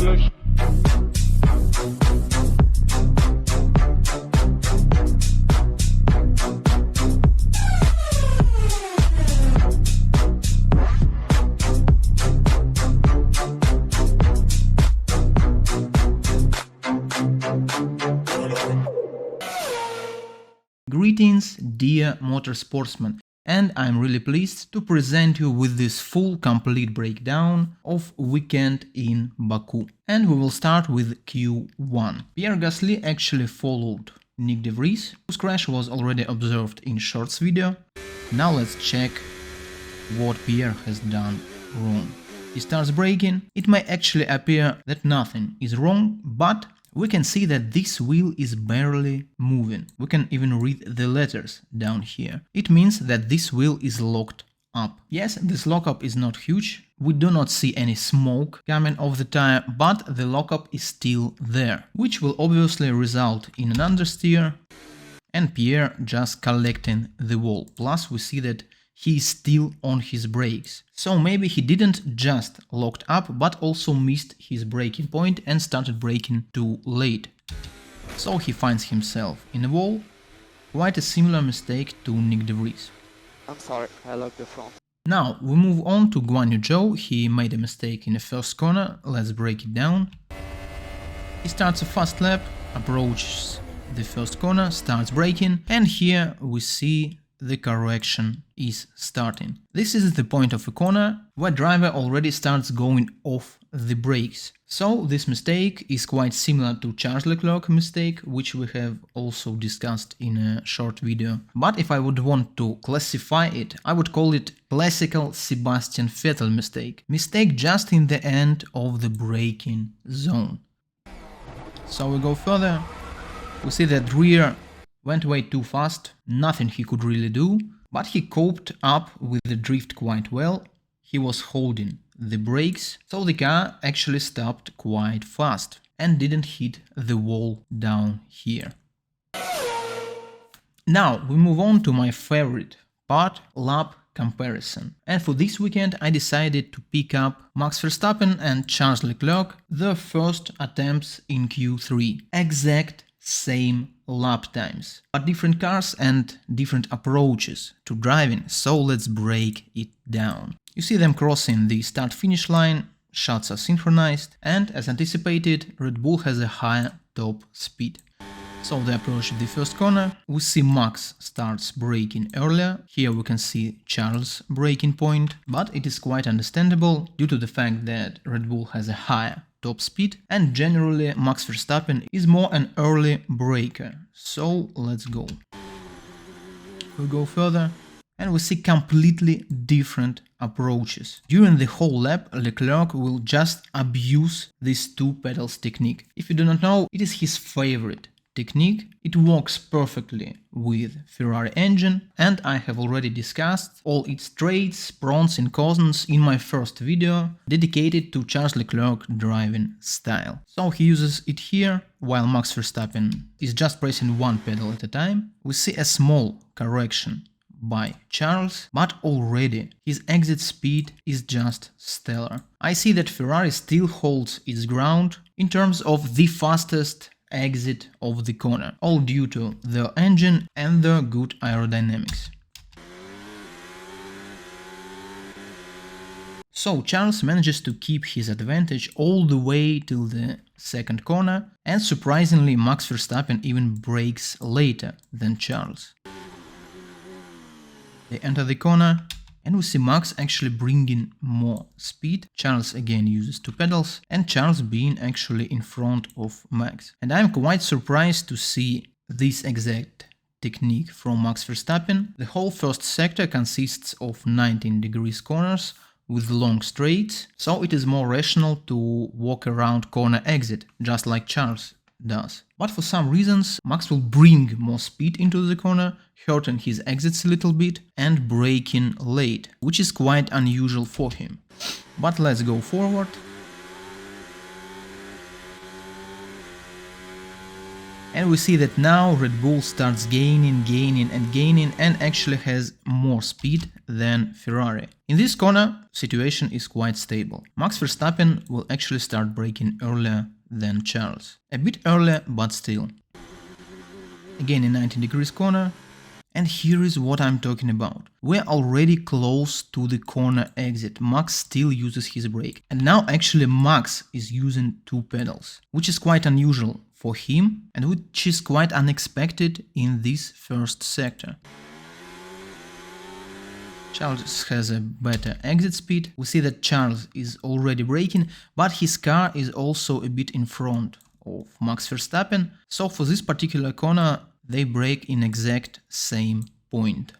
domination. Greetings, dear motorsportsmen, and I'm really pleased to present you with this full complete breakdown of weekend in Baku. And we will start with Q1. Pierre Gasly actually followed Nick de Vries, whose crash was already observed in shorts video. Now let's check what Pierre has done wrong. He starts braking. It may actually appear that nothing is wrong, but we can see that this wheel is barely moving. We can even read the letters down here. It means that this wheel is locked up. Yes, this lockup is not huge. We do not see any smoke coming off the tire, but the lockup is still there, which will obviously result in an understeer and Pierre just collecting the wall. Plus we see that he is still on his brakes. So maybe he didn't just locked up, but also missed his braking point and started braking too late. So he finds himself in a wall. Quite a similar mistake to Nick de Vries. I'm sorry, I locked the front. Now we move on to Guan Yu Zhou. He made a mistake in the first corner. Let's break it down. He starts a fast lap, approaches the first corner, starts braking, and here we see the correction is starting. This is the point of a corner where driver already starts going off the brakes. So this mistake is quite similar to Charles Leclerc mistake, which we have also discussed in a short video. But if I would want to classify it, I would call it classical Sebastian Vettel mistake. Mistake just in the end of the braking zone. So we go further. We see that rear went way too fast, nothing he could really do, but he coped up with the drift quite well. He was holding the brakes, so the car actually stopped quite fast and didn't hit the wall down here. Now we move on to my favorite part, lap comparison. And for this weekend I decided to pick up Max Verstappen and Charles Leclerc, their first attempts in Q3. Exact same lap times, but different cars and different approaches to driving, so let's break it down. You see them crossing the start-finish line, shots are synchronized, and as anticipated, Red Bull has a higher top speed. So they approach the first corner, we see Max starts braking earlier, here we can see Charles' braking point, but it is quite understandable due to the fact that Red Bull has a higher top speed and generally Max Verstappen is more an early braker. So let's go. We go further and we see completely different approaches. During the whole lap, Leclerc will just abuse this two pedals technique. If you do not know, it is his favorite technique. It works perfectly with Ferrari engine and I have already discussed all its traits, pros and cons in my first video dedicated to Charles Leclerc driving style. So he uses it here while Max Verstappen is just pressing one pedal at a time. We see a small correction by Charles, but already his exit speed is just stellar. I see that Ferrari still holds its ground in terms of the fastest exit of the corner, all due to their engine and their good aerodynamics. So Charles manages to keep his advantage all the way till the second corner, and surprisingly Max Verstappen even brakes later than Charles. They enter the corner and we see Max actually bringing more speed. Charles again uses two pedals and Charles being actually in front of Max. And I'm quite surprised to see this exact technique from Max Verstappen. The whole first sector consists of 19 degrees corners with long straights, so it is more rational to walk around corner exit, just like Charles does. But for some reasons Max will bring more speed into the corner, hurting his exits a little bit and braking late, which is quite unusual for him. But let's go forward. And we see that now Red Bull starts gaining and actually has more speed than Ferrari. In this corner, situation is quite stable. Max Verstappen will actually start braking earlier than Charles. A bit earlier, but still. Again in 90 degrees corner. And here is what I'm talking about. We're already close to the corner exit. Max still uses his brake. And now actually Max is using two pedals, which is quite unusual for him and which is quite unexpected in this first sector. Charles has a better exit speed. We see that Charles is already braking, but his car is also a bit in front of Max Verstappen. So for this particular corner, they brake in exact same point.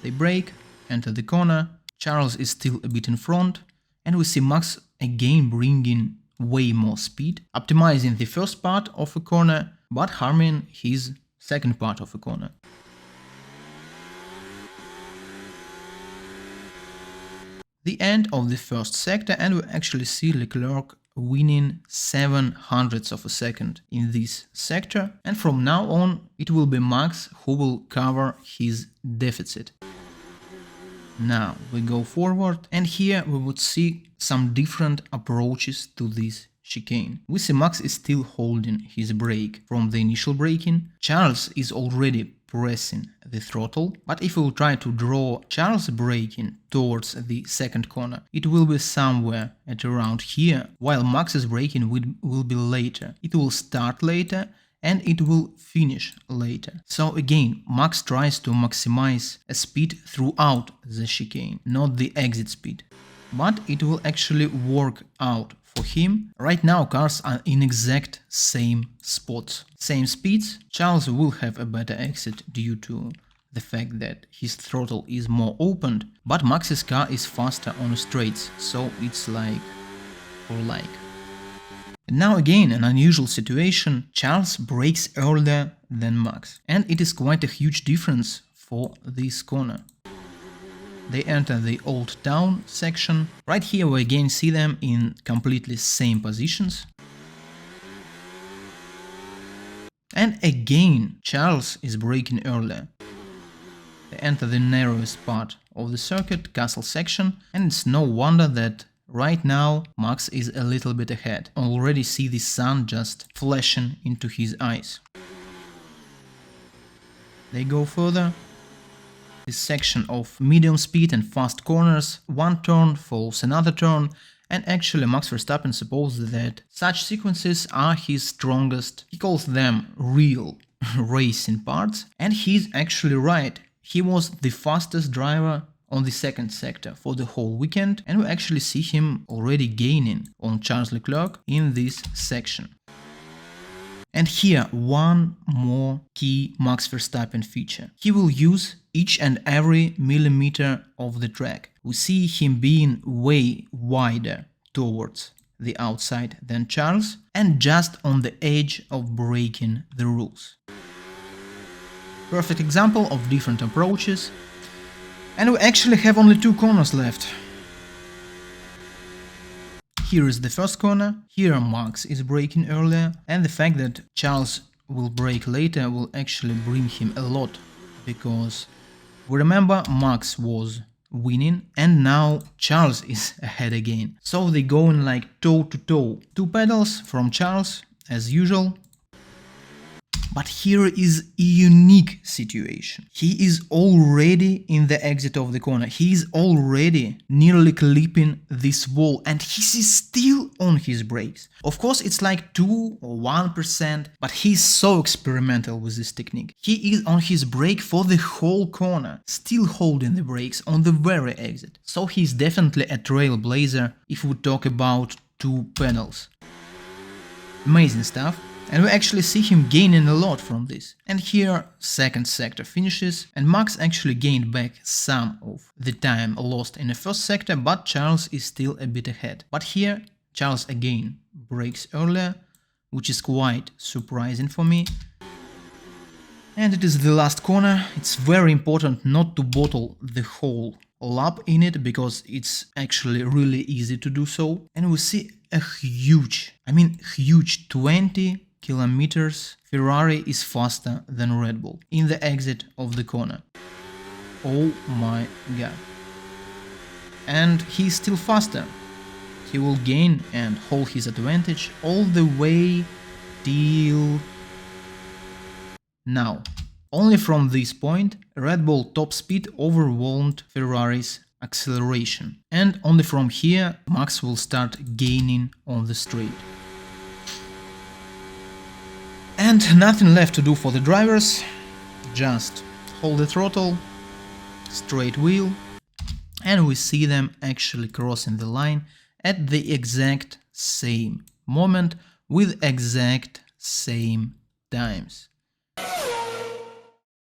They brake, enter the corner, Charles is still a bit in front, and we see Max again bringing way more speed, optimizing the first part of a corner, but harming his second part of a corner. The end of the first sector, and we actually see Leclerc winning 0.07 of a second in this sector, and from now on it will be Max who will cover his deficit. Now we go forward, and here we would see some different approaches to this chicane. We see Max is still holding his brake from the initial braking. Charles is already pressing the throttle, but if we will try to draw Charles braking towards the second corner, it will be somewhere at around here, while Max's braking will be later. It will start later and it will finish later. So again, Max tries to maximize a speed throughout the chicane, not the exit speed. But it will actually work out for him. Right now cars are in exact same spots, same speeds. Charles will have a better exit due to the fact that his throttle is more opened, but Max's car is faster on straights, so it's like for like. And now again an unusual situation, Charles brakes earlier than Max, and it is quite a huge difference for this corner. They enter the Old Town section. Right here we again see them in completely same positions. And again Charles is braking earlier. They enter the narrowest part of the circuit, Castle section, and it's no wonder that right now Max is a little bit ahead. Already see the sun just flashing into his eyes. They go further. This section of medium speed and fast corners, one turn follows another turn, and actually Max Verstappen supposes that such sequences are his strongest. He calls them real racing parts, and he's actually right. He was the fastest driver on the second sector for the whole weekend, and we actually see him already gaining on Charles Leclerc in this section. And here one more key Max Verstappen feature. He will use each and every millimeter of the track. We see him being way wider towards the outside than Charles and just on the edge of breaking the rules. Perfect example of different approaches. And we actually have only two corners left. Here is the first corner, here Max is braking earlier, and the fact that Charles will brake later will actually bring him a lot, because we remember Max was winning and now Charles is ahead again. So they go in like toe to toe. Two pedals from Charles as usual. But here is a unique situation. He is already in the exit of the corner. He is already nearly clipping this wall and he is still on his brakes. Of course, it's like 2 or 1%, but he's so experimental with this technique. He is on his brake for the whole corner, still holding the brakes on the very exit. So he's definitely a trailblazer if we talk about two pedals. Amazing stuff. And we actually see him gaining a lot from this. And here second sector finishes, and Max actually gained back some of the time lost in the first sector, but Charles is still a bit ahead. But here Charles again brakes earlier, which is quite surprising for me. And it is the last corner. It's very important not to bottle the whole lap in it, because it's actually really easy to do so. And we see a huge 20 kilometers, Ferrari is faster than Red Bull in the exit of the corner. Oh my god. And he's still faster. He will gain and hold his advantage all the way till now. Only from this point, Red Bull top speed overwhelmed Ferrari's acceleration. And only from here, Max will start gaining on the straight. And nothing left to do for the drivers, just hold the throttle, straight wheel, and we see them actually crossing the line at the exact same moment with exact same times.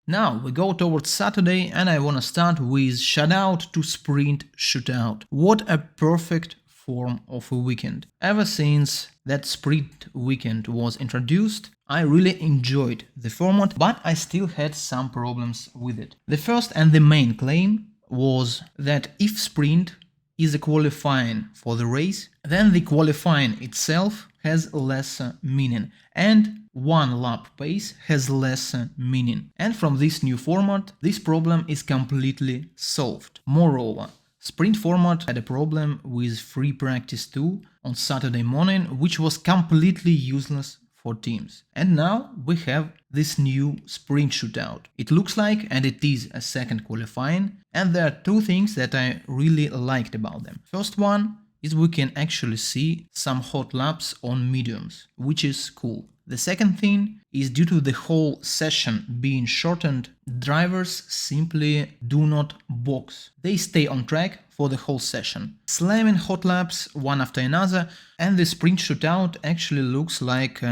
Now we go towards Saturday and I wanna start with shootout to sprint shootout. What a perfect form of a weekend. Ever since that sprint weekend was introduced, I really enjoyed the format, but I still had some problems with it. The first and the main claim was that if sprint is a qualifying for the race, then the qualifying itself has lesser meaning and one lap pace has lesser meaning. And from this new format, this problem is completely solved. Moreover, sprint format had a problem with free practice 2 on Saturday morning, which was completely useless for teams. And now we have this new sprint shootout. It looks like, and it is, a second qualifying, and there are two things that I really liked about them. First one is we can actually see some hot laps on mediums, which is cool. The second thing is, due to the whole session being shortened, drivers simply do not box. They stay on track for the whole session, slamming hot laps one after another, and the sprint shootout actually looks like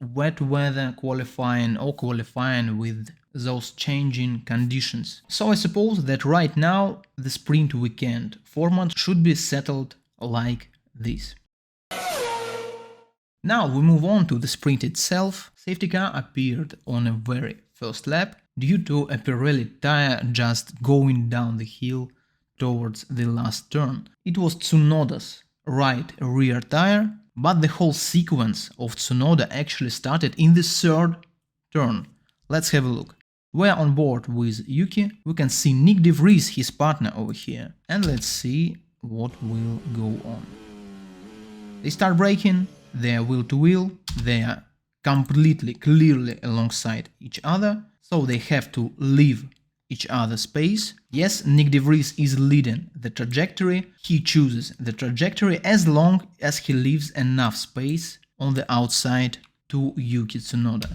wet weather qualifying or qualifying with those changing conditions. So I suppose that right now the sprint weekend format should be settled like this. Now we move on to the sprint itself. Safety car appeared on a very first lap due to a Pirelli tire just going down the hill towards the last turn. It was Tsunoda's right rear tire, but the whole sequence of Tsunoda actually started in the third turn. Let's have a look. We're on board with Yuki. We can see Nick de Vries, his partner, over here. And let's see what will go on. They start braking, they're wheel to wheel, they are completely clearly alongside each other, so they have to leave each other's space. Yes, Nick de Vries is leading the trajectory, he chooses the trajectory as long as he leaves enough space on the outside to Yuki Tsunoda.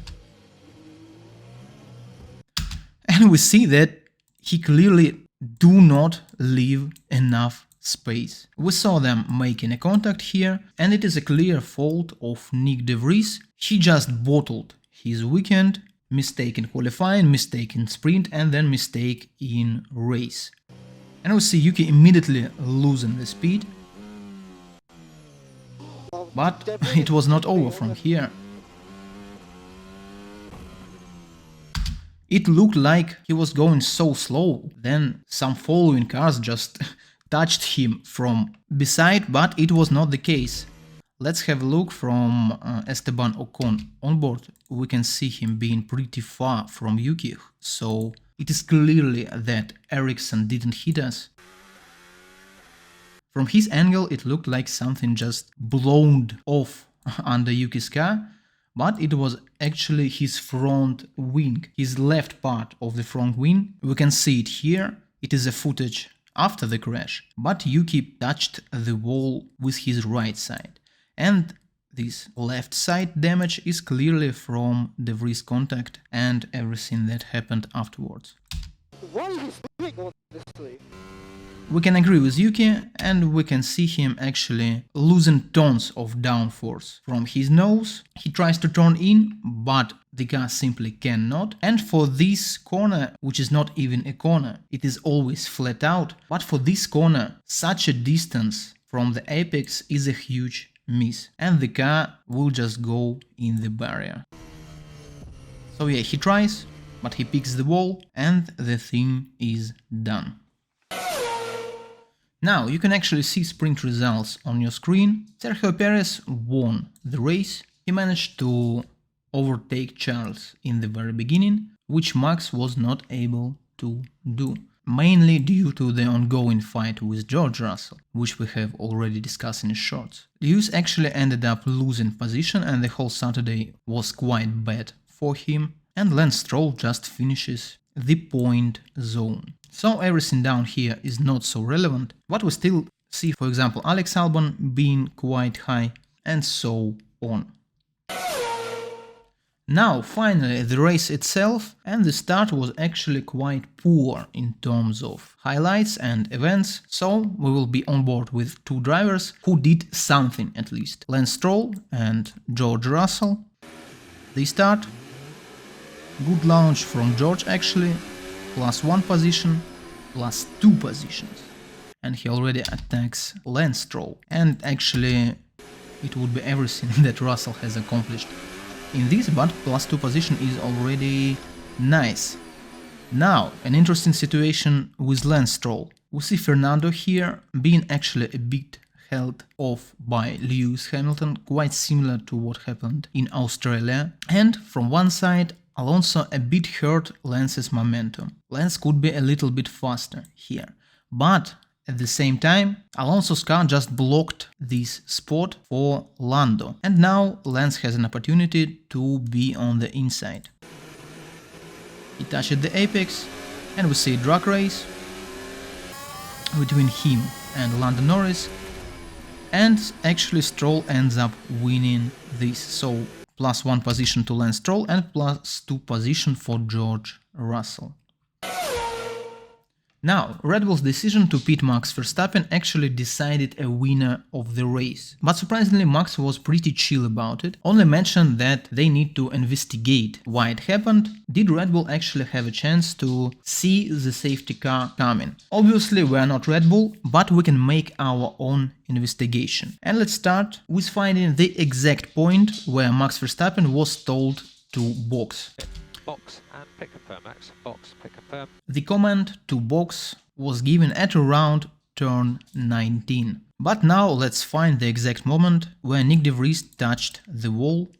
And we see that he clearly do not leave enough space. We saw them making a contact here, and it is a clear fault of Nick de Vries. He just bottled his weekend, mistake in qualifying, mistake in sprint, and then mistake in race. And we see Yuki immediately losing the speed. But it was not over from here. It looked like he was going so slow, then some following cars just touched him from beside, but it was not the case. Let's have a look from Esteban Ocon on board. We can see him being pretty far from Yuki, so it is clearly that Ericsson didn't hit us. From his angle it looked like something just blown off under Yuki's car, but it was actually his front wing, his left part of the front wing. We can see it here, it is a footage after the crash, but Yuki touched the wall with his right side. And this left side damage is clearly from de Vries contact and everything that happened afterwards. What is he doing, honestly? We can agree with Yuki, and we can see him actually losing tons of downforce from his nose. He tries to turn in, but the car simply cannot. And for this corner, which is not even a corner, it is always flat out, but for this corner, such a distance from the apex is a huge miss, and the car will just go in the barrier. So yeah, he tries, but he picks the wall, and the thing is done. Now you can actually see sprint results on your screen. Sergio Perez won the race. He managed to overtake Charles in the very beginning, which Max was not able to do, mainly due to the ongoing fight with George Russell, which we have already discussed in shorts. Lewis actually ended up losing position and the whole Saturday was quite bad for him, and Lance Stroll just finishes the point zone. So everything down here is not so relevant, but we still see, for example, Alex Albon being quite high and so on. Now, finally, the race itself, and the start was actually quite poor in terms of highlights and events, so we will be on board with two drivers who did something at least. Lance Stroll and George Russell. They start. Good launch from George actually, +1 position, +2 positions. And he already attacks Lance Stroll. And actually, it would be everything that Russell has accomplished in this, but +2 position is already nice. Now, an interesting situation with Lance Stroll. We see Fernando here being actually a bit held off by Lewis Hamilton, quite similar to what happened in Australia. And from one side, Alonso a bit hurt Lance's momentum. Lance could be a little bit faster here, but at the same time, Alonso's car just blocked this spot for Lando, and now Lance has an opportunity to be on the inside. He touched the apex, and we see a drag race between him and Lando Norris, and actually Stroll ends up winning this, so +1 position to Lance Stroll and +2 position for George Russell. Now, Red Bull's decision to pit Max Verstappen actually decided a winner of the race. But surprisingly, Max was pretty chill about it, only mentioned that they need to investigate why it happened. Did Red Bull actually have a chance to see the safety car coming? Obviously, we are not Red Bull, but we can make our own investigation. And let's start with finding the exact point where Max Verstappen was told to box. Box and pick confirm, Max. Box, pick confirm. The command to box was given at around turn 19. But now let's find the exact moment where Nick de Vries touched the wall.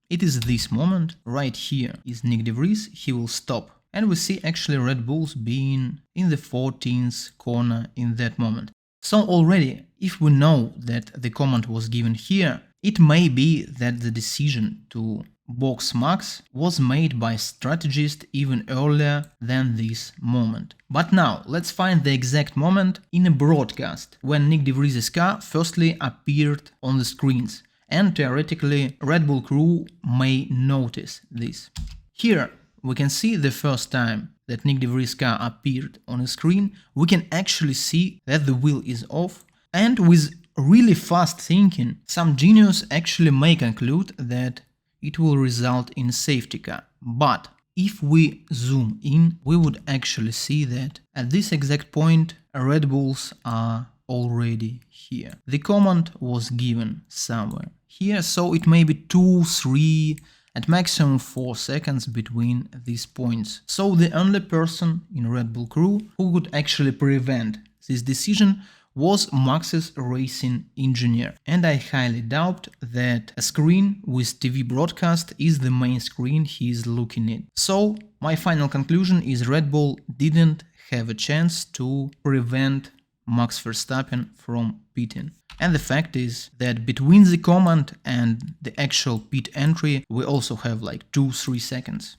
It is this moment, right here is Nick de Vries, he will stop. And we see actually Red Bulls being in the 14th corner in that moment. So already, if we know that the command was given here, it may be that the decision to box Max was made by strategist even earlier than this moment. But now, let's find the exact moment in a broadcast when Nick de Vries' car firstly appeared on the screens, and theoretically Red Bull crew may notice this. Here we can see the first time that Nick de Vries' car appeared on a screen, we can actually see that the wheel is off, and with really fast thinking, some genius actually may conclude that it will result in safety car. But if we zoom in, we would actually see that at this exact point, Red Bulls are already here. The command was given somewhere here, so it may be 2, 3, at maximum 4 seconds between these points. So the only person in Red Bull crew who could actually prevent this decision was Max's racing engineer, and I highly doubt that a screen with TV broadcast is the main screen he is looking at. So my final conclusion is Red Bull didn't have a chance to prevent Max Verstappen from pitting. And the fact is that between the command and the actual pit entry we also have like 2-3 seconds.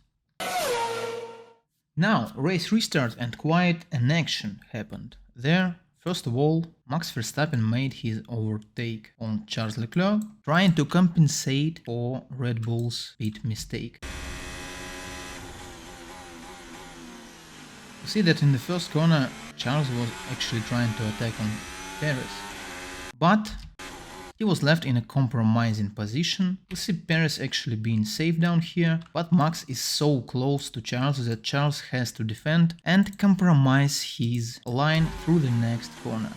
Now race restart and quite an action happened there. First of all, Max Verstappen made his overtake on Charles Leclerc, trying to compensate for Red Bull's pit mistake. You see that in the first corner Charles was actually trying to attack on Perez, but he was left in a compromising position. We see Perez actually being safe down here, but Max is so close to Charles that Charles has to defend and compromise his line through the next corner.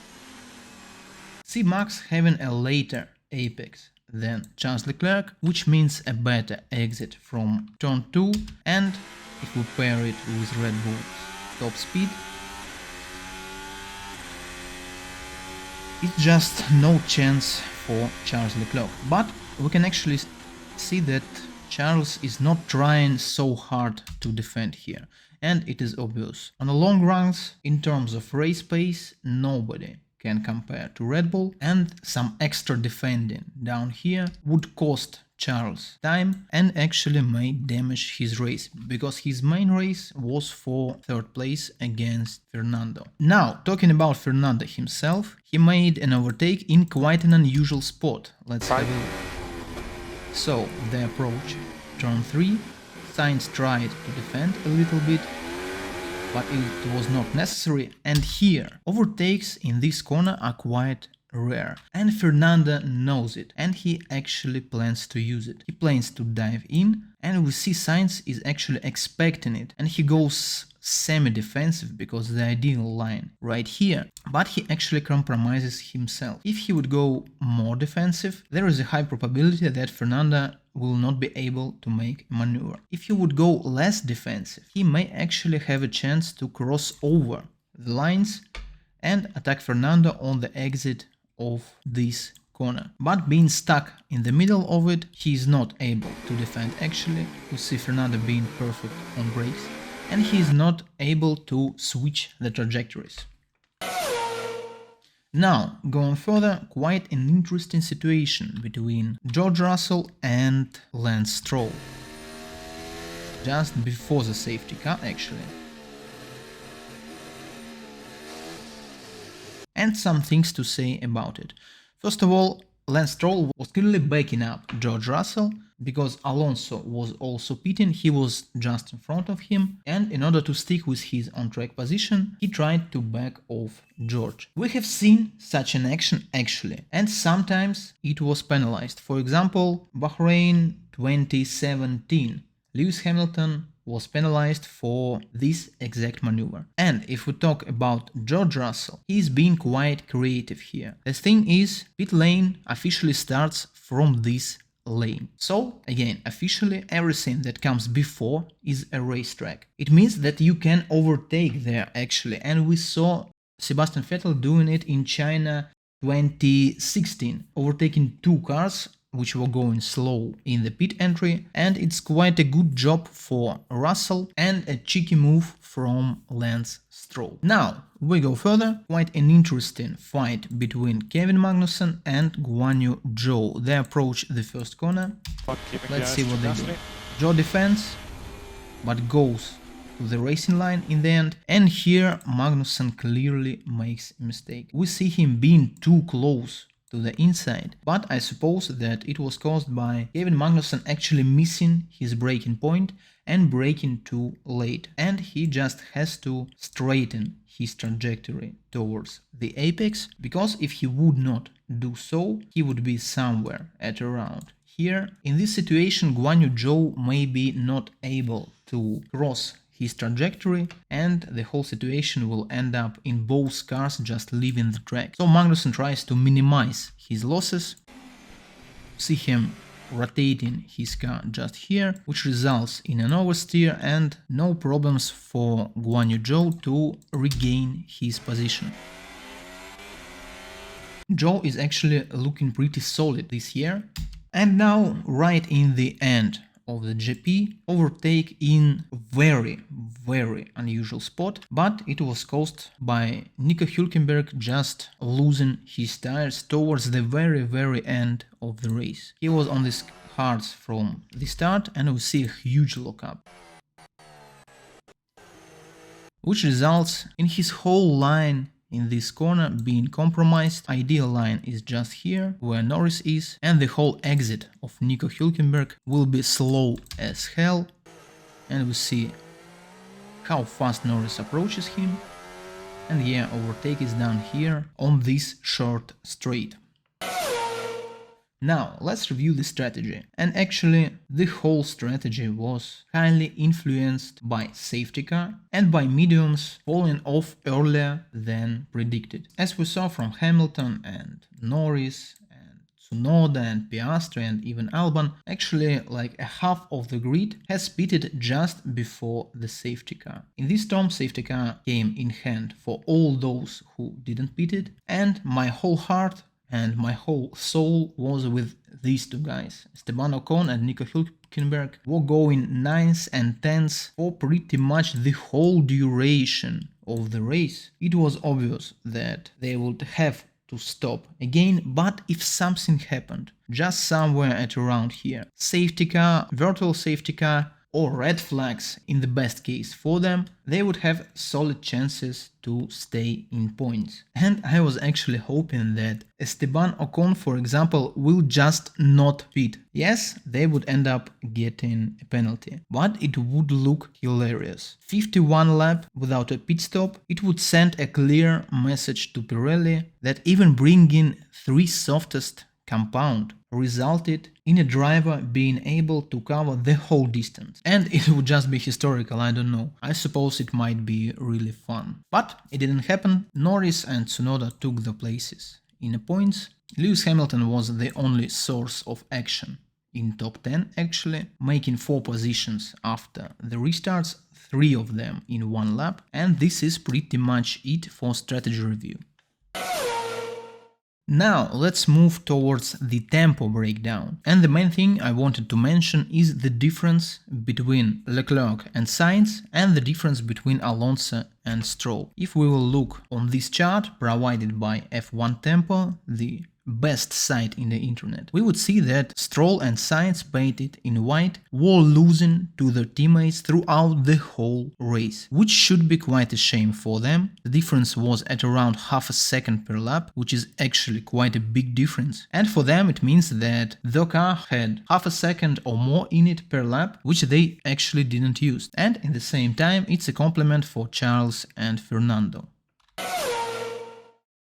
See Max having a later apex than Charles Leclerc, which means a better exit from turn 2, and if we pair it with Red Bull's top speed, it's just no chance for Charles Leclerc. But we can actually see that Charles is not trying so hard to defend here, and it is obvious. On the long runs, in terms of race pace, nobody can compare to Red Bull, and some extra defending down here would cost Charles time and actually may damage his race, because his main race was for third place against Fernando. Now, talking about Fernando himself, he made an overtake in quite an unusual spot. Let's have a look. So, the approach, turn 3, Sainz tried to defend a little bit, but it was not necessary, and here, overtakes in this corner are quite rare, and Fernando knows it, and he actually plans to use it. He plans to dive in, and we see Sainz is actually expecting it, and he goes semi-defensive because the ideal line right here, but he actually compromises himself. If he would go more defensive, there is a high probability that Fernando will not be able to make a maneuver. If he would go less defensive, he may actually have a chance to cross over the lines and attack Fernando on the exit of this corner. But being stuck in the middle of it, he is not able to defend actually. We see Fernando being perfect on brakes, and he is not able to switch the trajectories. Now, going further, quite an interesting situation between George Russell and Lance Stroll. Just before the safety car actually. And some things to say about it. First of all, Lance Stroll was clearly backing up George Russell, because Alonso was also pitting, he was just in front of him, and in order to stick with his on-track position, he tried to back off George. We have seen such an action actually, and sometimes it was penalized. For example, Bahrain 2017, Lewis Hamilton was penalized for this exact maneuver. And if we talk about George Russell, he's being quite creative here. The thing is, pit lane officially starts from this lane. So, again, officially everything that comes before is a racetrack. It means that you can overtake there actually, and we saw Sebastian Vettel doing it in China 2016, overtaking two cars which were going slow in the pit entry, and it's quite a good job for Russell and a cheeky move from Lance Stroll. Now, we go further, quite an interesting fight between Kevin Magnussen and Guan Yu Zhou. They approach the first corner. Let's see what they do. Zhou defends, but goes to the racing line in the end, and here Magnussen clearly makes a mistake. We see him being too close to the inside, but I suppose that it was caused by Kevin Magnussen actually missing his braking point and braking too late, and he just has to straighten his trajectory towards the apex, because if he would not do so, he would be somewhere at around here. In this situation, Guan Yu Zhou may be not able to cross his trajectory, and the whole situation will end up in both cars just leaving the track. So Magnussen tries to minimize his losses. See him rotating his car just here, which results in an oversteer and no problems for Guan Yu Zhou to regain his position. Zhou is actually looking pretty solid this year. And now, right in the end of the GP, overtake in very unusual spot, but it was caused by Nico Hülkenberg just losing his tires towards the very end of the race. He was on these hards from the start, and we see a huge lockup, which results in his whole line in this corner being compromised. Ideal line is just here where Norris is, and the whole exit of Nico Hülkenberg will be slow as hell, and we see how fast Norris approaches him, and yeah, overtake is done here on this short straight. Now, let's review the strategy, and actually the whole strategy was highly influenced by safety car and by mediums falling off earlier than predicted. As we saw from Hamilton and Norris and Tsunoda and Piastri and even Albon, actually like a half of the grid has pitted just before the safety car. In this term, safety car came in hand for all those who didn't pit it, and my whole heart and my whole soul was with these two guys. Esteban Ocon and Nico Hülkenberg were going 9th and 10th for pretty much the whole duration of the race. It was obvious that they would have to stop again, but if something happened, just somewhere at around here, safety car, virtual safety car, or red flags in the best case for them, they would have solid chances to stay in points. And I was actually hoping that Esteban Ocon, for example, will just not pit. Yes, they would end up getting a penalty, but it would look hilarious. 51 lap without a pit stop, it would send a clear message to Pirelli that even bringing 3 softest compound resulted in a driver being able to cover the whole distance. And it would just be historical, I don't know. I suppose it might be really fun. But it didn't happen. Norris and Tsunoda took the places in the points. Lewis Hamilton was the only source of action in top 10 actually, making 4 positions after the restarts, 3 of them in 1 lap. And this is pretty much it for strategy review. Now let's move towards the tempo breakdown, and the main thing I wanted to mention is the difference between Leclerc and Sainz and the difference between Alonso and Stroll. If we will look on this chart provided by F1 Tempo, the best site in the internet, we would see that Stroll and Sainz, painted in white, were losing to their teammates throughout the whole race, which should be quite a shame for them. The difference was at around half a second per lap, which is actually quite a big difference. And for them it means that the car had half a second or more in it per lap, which they actually didn't use. And at the same time it's a compliment for Charles and Fernando.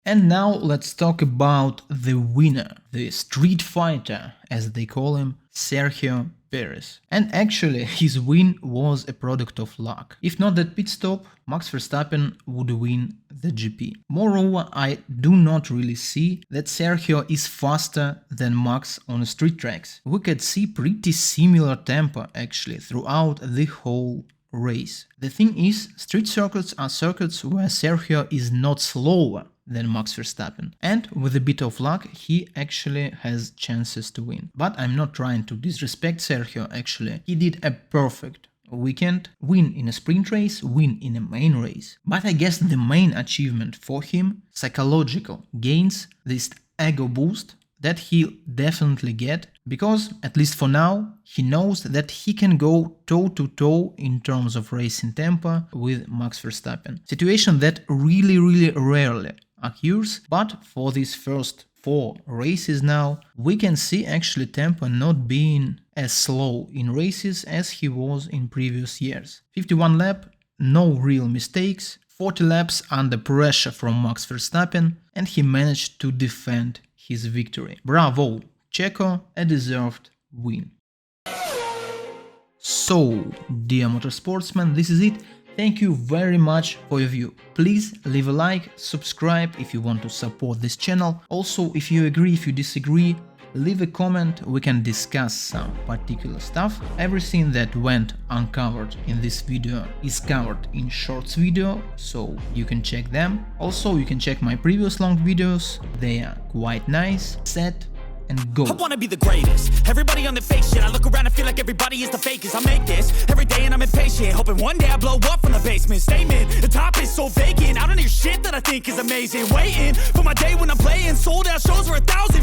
And now let's talk about the winner, the street fighter, as they call him, Sergio Perez. And actually his win was a product of luck. If not that pit stop, Max Verstappen would win the GP. Moreover, I do not really see that Sergio is faster than Max on street tracks. We could see pretty similar tempo actually throughout the whole race. The thing is, street circuits are circuits where Sergio is not slower than Max Verstappen, and with a bit of luck he actually has chances to win. But I'm not trying to disrespect Sergio, actually. He did a perfect weekend, win in a sprint race, win in a main race. But I guess the main achievement for him, psychological gains, this ego boost that he'll definitely get, because at least for now he knows that he can go toe to toe in terms of racing tempo with Max Verstappen. Situation that really rarely occurs, but for these first 4 races now we can see actually tempo not being as slow in races as he was in previous years. 51 lap, no real mistakes, 40 laps under pressure from Max Verstappen, and he managed to defend his victory. Bravo, Checo, a deserved win. So, dear motorsportsmen, this is it. Thank you very much for your view. Please leave a like, subscribe if you want to support this channel. Also, if you agree, if you disagree, leave a comment, we can discuss some particular stuff. Everything that went uncovered in this video is covered in shorts video, so you can check them. Also, you can check my previous long videos, they are quite nice. Set and go. I wanna be the greatest. Everybody on the fake shit. I look around and feel like everybody is the fakest. I make this every day and I'm impatient, hoping one day I blow up from the basement. Statement, the top is so vacant. I don't hear shit that I think is amazing. Waiting for my day when I'm playing sold out shows for 1,000